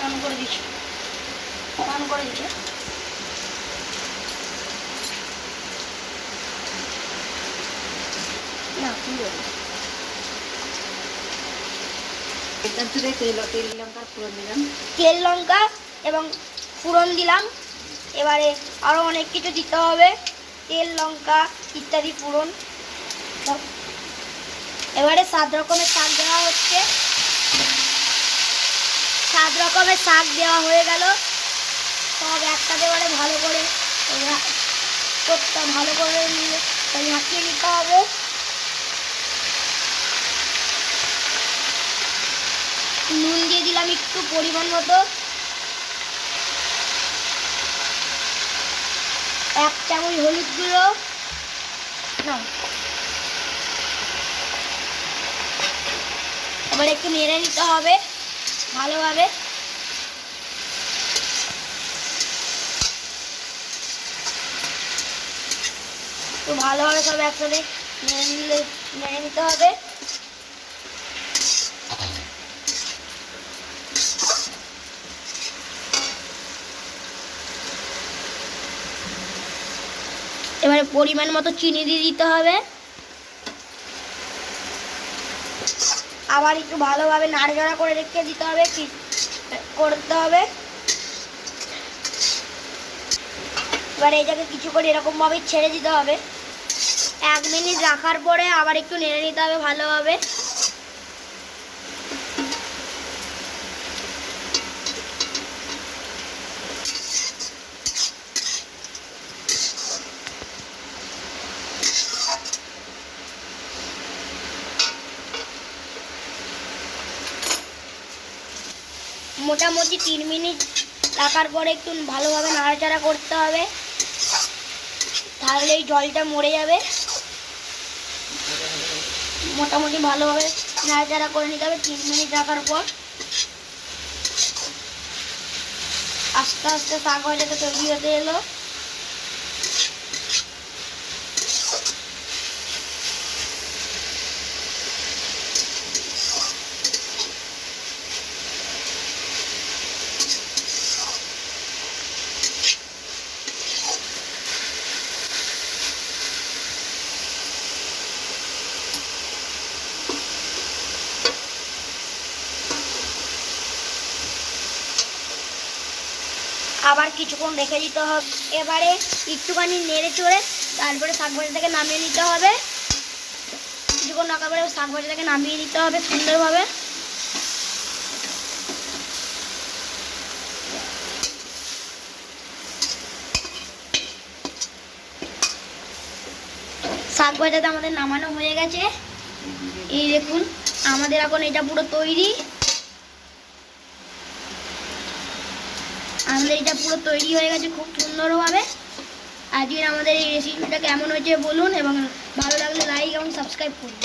On করে দিচ্ছি, on করে দিচ্ছি। না কি বলি, তেল লঙ্কা ফোড়ন দিলাম, তেল লঙ্কা এবং ফোড়ন দিলাম। এবারে আরও অনেক কিছু দিতে হবে, তেল লঙ্কা ইত্যাদি ফোড়ন। এবারে 7 রকমের শাক দেওয়া হচ্ছে। 7 রকমের শাক দেওয়া হয়ে গেল। সব একসাথে এবারে ভালো করে মাখিয়ে নিতে হবে। নুন দিয়ে দিলাম একটু পরিমাণ মতো, 1 চামচ হলুদ গুঁড়ো, এবার একটু নেড়ে নিতে হবে ভালোভাবে। তো ভালোভাবে সব একসাথে নেড়ে নিতে হবে। এবারে পরিমাণ মতো চিনি দিয়ে দিতে হবে। আবার একটু ভালোভাবে নাড়াচাড়া করে রেখে দিতে হবে, করতে হবে। এবারে এটাকে কিছুক্ষণ এরকমভাবে ছেড়ে দিতে হবে। 1 মিনিট রাখার পরে আবার একটু নেড়ে নিতে হবে ভালোভাবে। মোটামুটি 3 মিনিট রাখার পরে একটু ভালোভাবে নাড়াচাড়া করতে হবে, তাহলে এই জলটা মরে যাবে। মোটামুটি ভালোভাবে নাড়াচাড়া করে নিতে হবে 3 মিনিট রাখার পর। আস্তে আস্তে শাক ভাজাটা তৈরি হতে এলো। আবার কিছুক্ষণ রেখে দিতে হবে। এবারে একটুখানি নেড়ে চড়ে তারপরে শাক ভাজা থেকে নামিয়ে নিতে হবে। কিছুক্ষণ রাখার পরে শাক ভাজা থেকে নামিয়ে নিতে হবে সুন্দরভাবে। শাক ভাজাটা আমাদের নামানো হয়ে গেছে। এই দেখুন আমাদের এখন এটা পুরো তৈরি। আমাদের এটা পুরো তৈরি হয়ে গেছে খুব সুন্দরভাবে। আজকের আমাদের এই রেসিপিটা কেমন হয়েছে বলুন, এবং ভালো লাগলে লাইক এবং সাবস্ক্রাইব করুন।